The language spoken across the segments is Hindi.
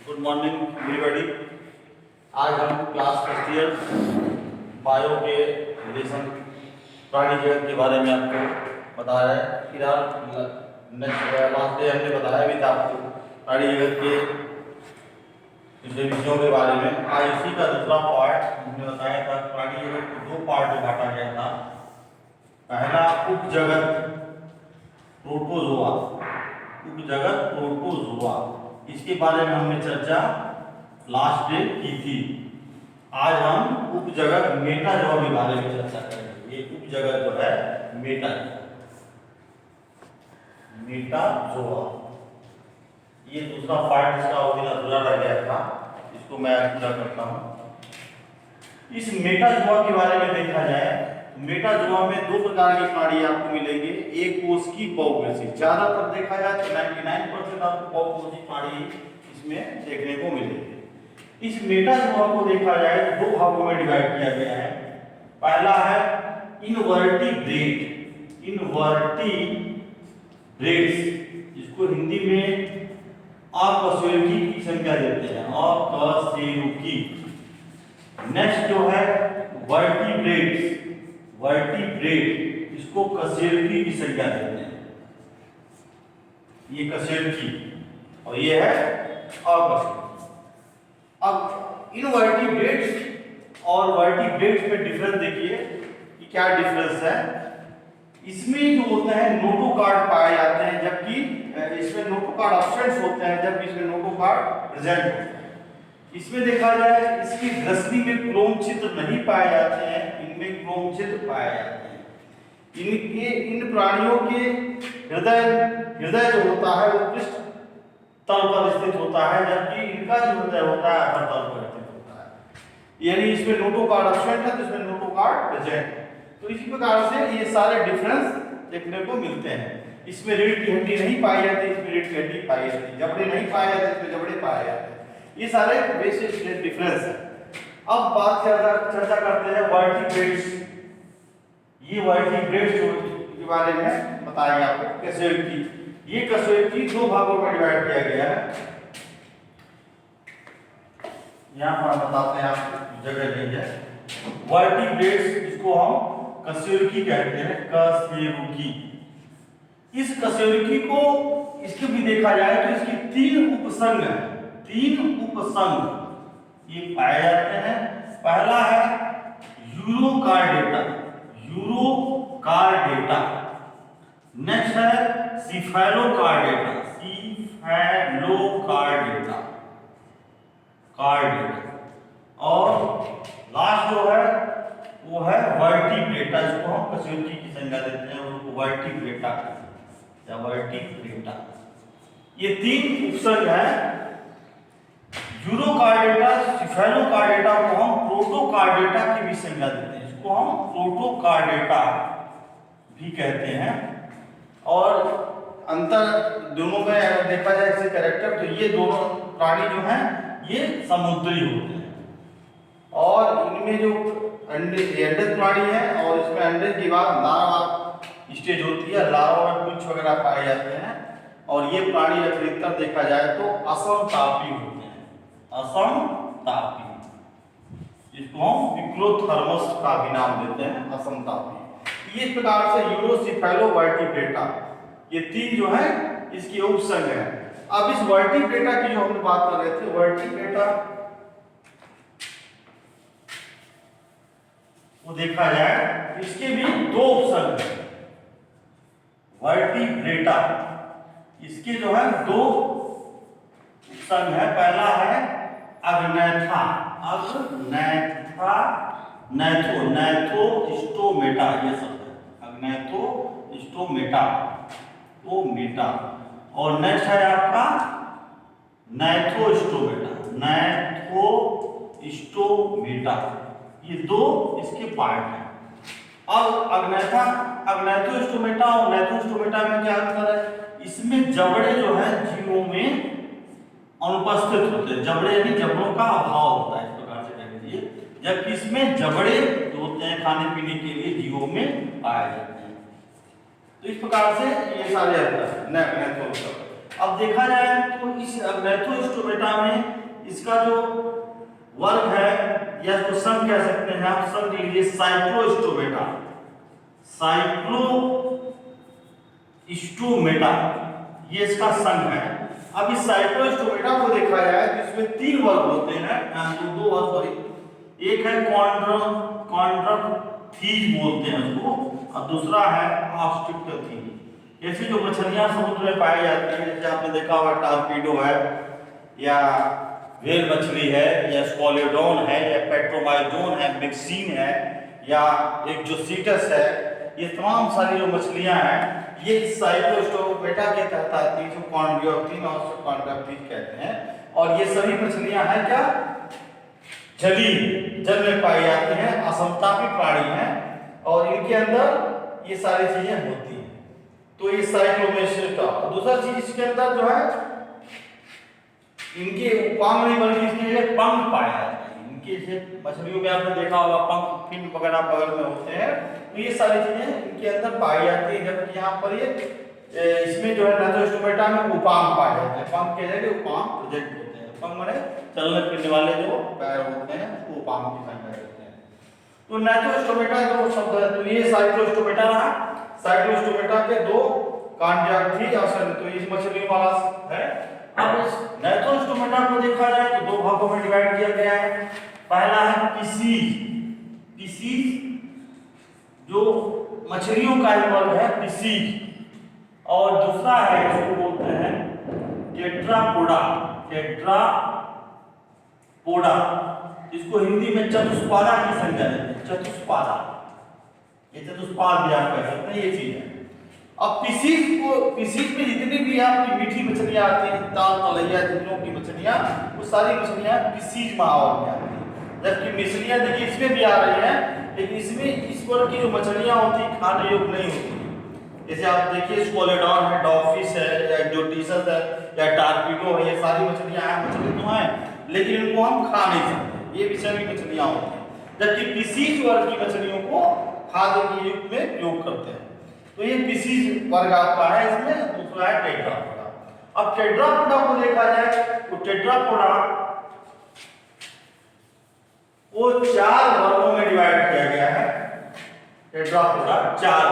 Good morning everybody. आज हम क्लास फर्स्ट ईयर बायो के रिलेशन प्राणी जगत के बारे में आपको बता रहे हैं। फिर लास्ट डे हमने बताया भी था आपको प्राणी जगत के दूसरे विषयों के बारे में। आज इसी का दूसरा पार्ट हमने बताया था। प्राणी जगत को दो पार्ट में बांटा गया था। पहला उपजगत प्रोटोजोआ, उपजगत प्रोटोजोआ, इसके बारे में हमने चर्चा लास्ट डे की थी। आज हम उपजगत मेटाजोआ के बारे में चर्चा करेंगे। ये उपजगत जो है मेटाजोआ, ये दूसरा पार्ट इसका उस दिन अधूरा रह गया था, इसको मैं पूरा करता हूँ। इस मेटाजोआ के बारे में देखा जाए तो मेटाजोआ में दो प्रकार के प्राणी आपको मिलेंगे। एक कोशिकी बहुकोशी, ज्यादातर देखा जाए तो 99% आपको बहुकोशी प्राणी इसमें देखने को मिलेंगे। इस मेटाजोआ को देखा जाए तो दो भागों में डिवाइड किया गया है। पहला है इनवर्टिब्रेट, इसको हिंदी में अकशेरुकी की संज्ञा देते हैं, अकशेरुकी। नेक्स्ट जो है वर्टिब्रेट, इसको कशेरुकी की संज्ञा देते हैं। ये कशेरुकी और ये है अकशेरुकी। अब इनवर्टिब्रेट्स और वर्टिब्रेट्स में डिफरेंस देखिए कि क्या डिफरेंस है। इसमें जो होते हैं नोटोकॉर्ड पाए जाते हैं, जबकि इसमें नोटोकॉर्ड एब्सेंट होते हैं, जबकि इसमें नोटोकॉर्ड प्रेजेंट होते हैं। इसमें देखा जाए इसकी ग्रसनी में क्रोम छिद्र नहीं पाए जाते हैं, इनमें क्रोम छिद्र पाए जाते हैं। इन प्राणियों के हृदय जो होता है वो पृष्ठ तल पर स्थित होता है, जबकि इनका जो हृदय होता है अधर तल पर स्थित होता है। यानी इसमें नोटोकॉर्ड एब्सेंट है तो इसमें नोटोकॉर्ड प्रेजेंट है। तो इसी प्रकार से ये सारे डिफरेंस देखने को मिलते हैं। इसमें रीढ़ की हड्डी नहीं पाई जाती, इसमें रीढ़ की हड्डी पाई जाती है। जबड़े नहीं पाए जाते, इसमें जबड़े पाए जाते हैं। ये सारे बेसिक डिफरेंस है। अब बात चर्चा करते हैं वर्टिब्रेट्स। ये वर्टिब्रेट्स के बारे में बताएंगे आपको। कशेरुकी, ये कशेरुकी दो भागों में डिवाइड किया गया है। यहाँ पर बताते हैं आपको, जगह नहीं है। वर्टिब्रेट्स, इसको हम कशेरुकी कहते हैं, कशेरुकी। इस कशेरुकी को इसके भी देखा जाए तो इसकी तीन उपसंग है, ये पाए जाते हैं। पहला है यूरोकार्डेटा, नेक्स्ट है सिफेलोकार्डेटा, और लास्ट जो है वो है वर्टिब्रेटा, जिसको हम कशेरुकी की संज्ञा देते हैं, उसको वर्टिब्रेटा या वर्टिब्रेटा। ये तीन उपसर्ग है। यूरोकार्डेटा, सिफेलोकार्डेटा को हम प्रोटोकार्डेटा की भी संज्ञा देते हैं, इसको हम प्रोटोकार्डेटा भी कहते हैं। और अंतर दोनों में अगर देखा जाए इससे कैरेक्टर, तो ये दोनों प्राणी जो हैं ये समुद्री होते हैं। और इनमें जो अंडज प्राणी है और इसमें अंडे के बाद लार्वा स्टेज होती है, लार्वा में पुंछ वगैरह पाए जाते हैं। और ये प्राणी अधिकतर देखा जाए तो असमतापी होते हैं, असमतापी, जिसको हम विक्लोथर्मस का भी नाम देते हैं, असमतापी। इस प्रकार से यूरोसिफेलो वर्टिब्रेटा, ये तीन जो है इसकी उपसंग है। अब इस वर्टिब्रेटा की जो हम बात कर रहे थे, वर्टिब्रेटा वो देखा जाए इसके भी दो उपसंग है। वर्टिब्रेटा, इसके जो है दो उपसंग है। पहला है अग्नैथा, नैथोस्टोमेटा, ये शब्द है अग्नैथोस्टोमेटा, मेटा। और नेक्स्ट है आपका नैथोस्टोमेटा, ये दो इसके पार्ट हैं। अब अग्नैथोस्टोमेटा और नैथोस्टोमेटा में क्या अंतर है? इसमें जबड़े जो है जीवों में अनुपस्थित होते हैं, जबड़े यानी जबड़ों का अभाव होता है, इस प्रकार से कह लीजिए। जबकि इसमें जबड़े जो होते हैं खाने पीने के लिए जीवों में पाए जाते हैं। तो इस प्रकार से ये सारे अंतर है। अब देखा जाए तो इस ग्नाथोस्टोमेटा में इसका जो वर्ग है या इसको संघ कह सकते हैं आप, संघ लीजिए साइक्लोस्टोमेटा, साइक्लोस्टोमेटा ये इसका संघ है। अब इस साइक्लोस्टोमेटा को देखा जाए तो इसमें 3 वर्ग होते हैं, दो वर्ग सॉरी, एक है कॉन्ड्रोथीज बोलते हैं उसको, और दूसरा है ऑस्ट्रिक्टोथीज। ऐसी जो मछलियां समुद्र में पाई जाती हैं, जैसे आपने देखा होगा टारपीडो है, या व्हेल मछली है, या स्कोलेडोन है, या पेट्रोमाइडोन है, मिक्सिन है, या एक जो सीटस है, ये तमाम सारी जो मछलियां हैं ये इस साइक्लोस्टोमेटा के तहत आती है, जो कॉन्ड्रोथीज और कॉन्ड्रोथीज कहते हैं। और ये सभी मछलियां हैं क्या, जल में पाई जाती हैं, असमतापी प्राणी हैं, और इनके अंदर ये सारी चीजें होती हैं। तो ये साइक्लोमेटा। दूसरा चीज इसके अंदर जो है, इनके उपांग नहीं बल्कि इसके लिए पंख पाए जाते हैं। इनके से मछलियों में आपने देखा होगा पंख, फिन वगैरह बगल में होते हैं, तो ये सारी चीजें इनके अंदर पाई जाती है। जबकि यहाँ पर ये इसमें जो है ग्नाथोस्टोमेटा में उपांग पाए जाते हैं। पंख के जगह उपांग प्रोजेक्ट होते हैं। पंख माने चलने फिरने वाले जो पैर होते हैं उसको उपांग की संज्ञा देते हैं। तो ग्नाथोस्टोमेटा जो शब्द है, तो ये साइक्लोस्टोमेटा रहा। साइक्लोस्टोमेटा के 2 कॉन्ड्रोथीज और तो इस मछलियों वाला है। अब इस ग्नाथोस्टोमेटा को देखा जाए तो 2 भागों में डिवाइड किया गया है। पहला है पीसीज, जो मछलियों का ही वर्ग है पीसीज, और दूसरा है इसको बोलते हैं टेट्रापोडा, इसको हिंदी में चतुष्पादा की संज्ञा देते हैं, चतुष्पादा, ये चतुष्पाद भी आप कह सकते हैं, ये चीज है। अब पीसीज में जितनी भी आपकी मीठी मछलियां आती हैं, ताल तलैया जितनों की मछलियां, वो सारी मछलियां पीसीज महावर्ग में आती हैं। जबकि मछलियां देखिए इसमें भी आ रही हैं, लेकिन इसमें इस वर्ग की जो मछलियां होती है खाने योग्य नहीं होती। जैसे आप देखिए स्कोलेडॉन है, डॉगफिश है, या एक्सोटिसस है, या टारपीडो है, ये सारी मछलियां हैं, मछली तो हैं, लेकिन इनको हम खा नहीं सकते, ये विषैली मछलियां होती हैं। जबकि पीसीज वर्ग की मछलियों को खाद्य के रूप में प्रयोग करते हैं। तो ये पीसीज वर्ग आपका है, इसमें दूसरा है टेट्रापोडा। अब टेट्रापोडा को देखा जाए तो टेट्रापोडा वो 4 वर्गों में डिवाइड किया गया है। टेट्रापोडा 4,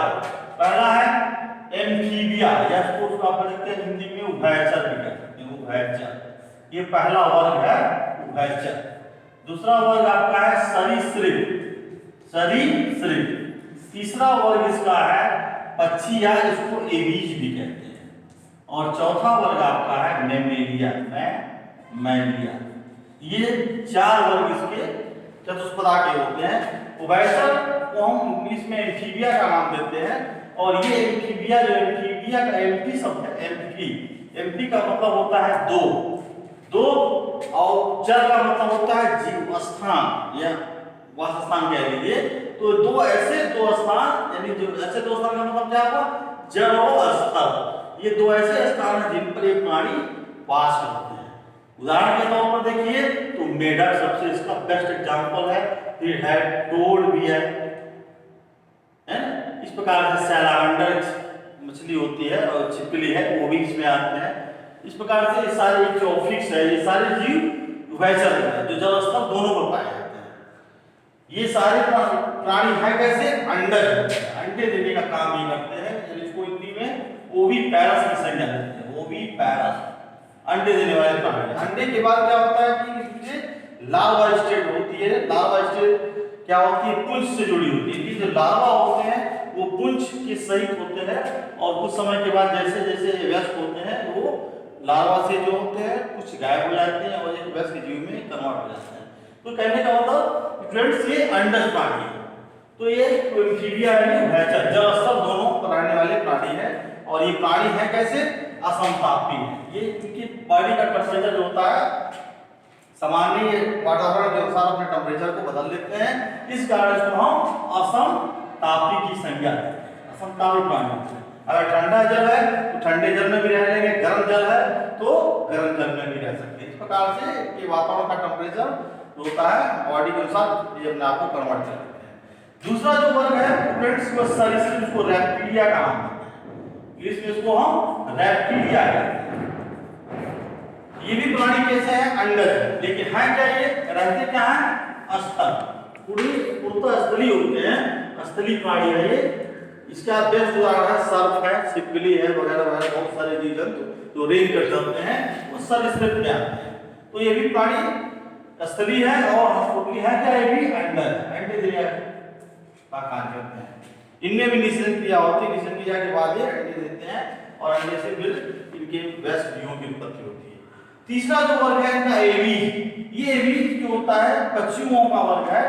पहला है एम्फीबिया, या इसको आप कहते हैं हिंदी में उभयचर भी कहते हैं, उभयचर, ये पहला वर्ग है उभयचर। दूसरा वर्ग आपका है सरीसृप, तीसरा वर्ग इसका है पक्षी, या इसको एवीज भी कहते हैं, और चौथा वर्ग आपका है मैमेलिया, ये 4 वर्ग इसके चतुष्पदा के होते हैं। उभयचर को हम इंग्लिश में एम्फीबिया का नाम देते हैं, और ये एम्फीबिया का एम्फी शब्द है, एम्फी का मतलब होता है 2, और चर का मतलब होता है जीव स्थान या वासस्थान कह लीजिए। तो 2 स्थान, यानी जो ऐसे 2 स्थान का मतलब क्या होगा, जड़ और स्थल, ये 2 ऐसे स्थान हैं जिन पर ये प्राणी वास करते हैं। उदाहरण के तौर पर देखिए तो मेढक सबसे इसका बेस्ट एग्जांपल है, फिर है टोड भी है ना। इस प्रकार से सैलामैंडर मछली होती है, और छिपकली है, वो भी इसमें आते हैं। इस प्रकार से ये सारे जो फिश है, ये सारे जीव उभयचर हैं, जो जल स्थल दोनों पर पाए जाते हैं। ये सारे प्राणी है कैसे, अंडे देने का काम ही करते हैं। इसको हिंदी में ओविपैरस की संज्ञा देते हैं, ओविपैरस, अंडे देने वाले प्राणी। अंडे के बाद क्या होता है कि इसमें लार्वा स्टेज होती है। लार्वा स्टेज क्या होती है, पुंज से जुड़ी होती है। जो लार्वा होते हैं वो पुंज के सहित होते हैं, और कुछ समय के बाद जैसे जैसे व्यस्त होते हैं, वो लार्वा से जो होते हैं कुछ गायब हो जाते हैं, और एक व्यस्त जीव में कन्वर्ट हो जाते हैं। तो कहने का मतलब फ्रेंड्स, ये अंडज प्राणी है। तो ये एम्फीबिया है, उभयचर, जल स्थल दोनों पर रहने वाले प्राणी है। और ये प्राणी है कैसे, असमतापी है। ये इनकी बॉडी का टेम्परेचर जो होता है, सामान्य वातावरण के अनुसार अपने टेम्परेचर को बदल लेते हैं। इस कारण इसको हम असमतापी की संज्ञा देते हैं, असमतापी प्राणी। अगर ठंडा जल है तो ठंडे जल में भी रह लेंगे, गर्म जल है तो गर्म जल में भी रह सकते हैं। इस प्रकार से ये वातावरण का टेम्परेचर होता है, बॉडी के अनुसार ये अपने आप को कन्वर्ट कर लेते हैं। दूसरा जो वर्ग है फ्रेंड्स, वो सरीसृप, इसको रेप्टिलिया का नाम देते हैं। इंग्लिश में इसको हम रेप्टिलिया कहते हैं। ये भी प्राणी कैसे है, अंडज है, लेकिन है क्या ये, रहते क्या है, स्थल, पूर्णतः स्थलीय होते हैं, स्थलीय प्राणी है ये। इसका बेस्ट उदाहरण है सर्प है, छिपकली है, वगैरह वगैरह बहुत सारे जीव जंतु जो रेंज कर सकते हैं वो सरीसृप में आते हैं। तो ये भी प्राणी स्थलीय है और टोटली है क्या, ये भी अंडर अंडे देने का कार्य करते हैं। इनमें भी निषेचन क्रिया होती है, निषेचन क्रिया के बाद ये अंडे देते हैं और अंडे से फिर इनके वयस्क जीवों की उत्पत्ति होती है। तीसरा जो वर्ग है इनका एवीज। ये एवीज जो होता है पक्षियों का वर्ग है।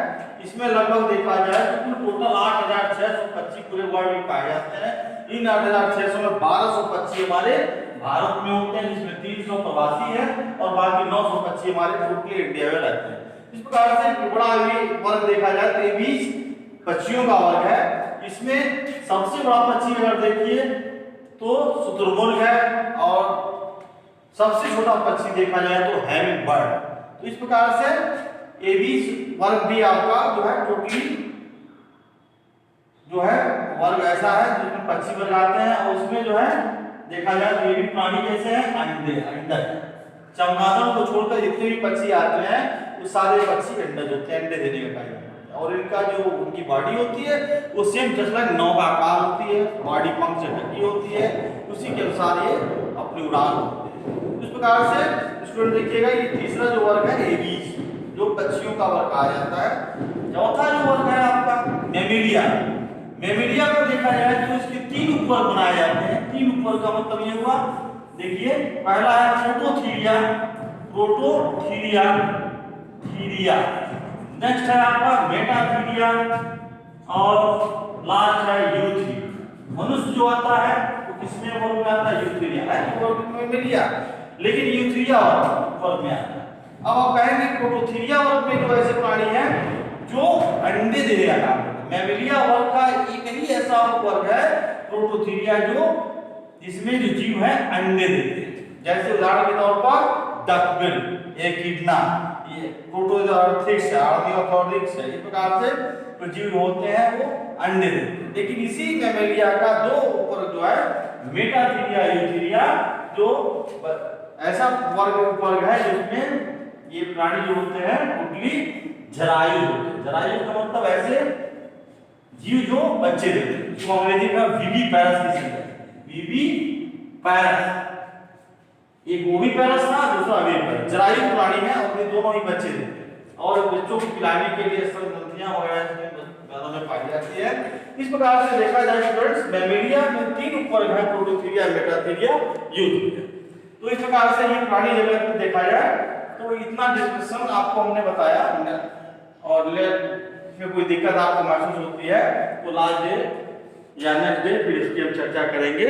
इसमें लगभग देखा जाए तो टोटल 8600 पक्षी पूरे वर्ल्ड में पाए जाते हैं। इन 8600 में 1200 पक्षी हमारे भारत में होते हैं, जिसमें 300 प्रवासी है और बाकी 900 पक्षी हमारे टोटली इंडिया में रहते हैं। इस प्रकार से बड़ा वर्ग देखा जाए तो एवीज पक्षियों का वर्ग है। इसमें सबसे बड़ा पक्षी अगर देखिए तो शुतुरमुर्ग है और सबसे छोटा पक्षी देखा जाए तो हैमिंग बर्ड। तो इस प्रकार से एवीज वर्ग भी आपका जो है टोटली जो है वर्ग ऐसा है जिसमें पक्षी वर्ग आते हैं और उसमें जो है देखा जाए तो ये भी प्राणी कैसे हैं, अंडे अंडर। चमगादड़ को छोड़कर जितने भी पक्षी आते हैं वो सारे पक्षी अंडज होते हैं, अंडे देने का कार्य करते हैं। और इनका जो उनकी बॉडी होती है वो सेम जस्ट लाइक नाव का आकार होती है, बॉडी पंख से ढकी होती है, उसी के अनुसार ये अपनी उड़ान होती है। इस प्रकार से स्टूडेंट देखिएगा ये तीसरा जो वर्ग है एवीज जो पक्षियों का वर्ग कहा जाता है। चौथा जो वर्ग है आपका मेमिलिया। मेमिलिया को देखा जाए तो इसके 3 उपवर्ग बनाए जाते हैं। 3 उपवर्ग का मतलब ये हुआ, देखिए पहला है प्रोटोथीरिया, प्रोटोथीरिया थीरिया, नेक्स्ट है आपका मेटाथीरिया और लास्ट है यूथीरिया। मनुष्य जो आता है वो किसमें वर्ग में आता है, यूथीरिया है तो वर्ग में मेमिलिया, लेकिन यूथीरिया वर्ग में आता है। अब आप कहेंगे प्रोटोथीरिया वर्ग में जो ऐसे प्राणी हैं जो अंडे देने का काम करते हैं। मेमिलिया वर्ग का एक ही ऐसा वर्ग है प्रोटोथीरिया जो जिसमें जो जीव है अंडे देते हैं। जैसे उदाहरण के तौर पर डकबिल, एकिडना, ये प्रोटोथोरिक्स है, आर्नियोथोरिक्स है। इस प्रकार से जो जीव होते हैं वो अंडे देते हैं। लेकिन इसी मेमिलिया का 2 वर्ग जो है मेटाथीरिया, यूथीरिया, जो ऐसा वर्ग है जिसमें ये प्राणी जो होते हैं टोटली जरायु होते हैं। जरायु का मतलब ऐसे जीव जो बच्चे देते हैं, इसको अंग्रेजी में विविपैरस कहते हैं। विविपैरस, एक ओविपैरस था, दूसरा विविपैरस। जरायु प्राणी है और ये दोनों ही बच्चे देते हैं और बच्चों को खिलाने के लिए स्तनग्रंथियां वगैरह ज्यादा में पाई जाती है। इस प्रकार से देखा जाए स्टूडेंट्स मेमिलिया में 3 उपवर्ग है, प्रोटोथीरिया, मेटाथीरिया, यूथीरिया। तो इस प्रकार से ये प्राणी जगत में देखा जाए तो इतना डिस्कशन आपको हमने बताया और इसमें कोई दिक्कत आपको महसूस होती है तो लास्ट डे या नेक्स्ट डे फिर इसकी हम चर्चा करेंगे।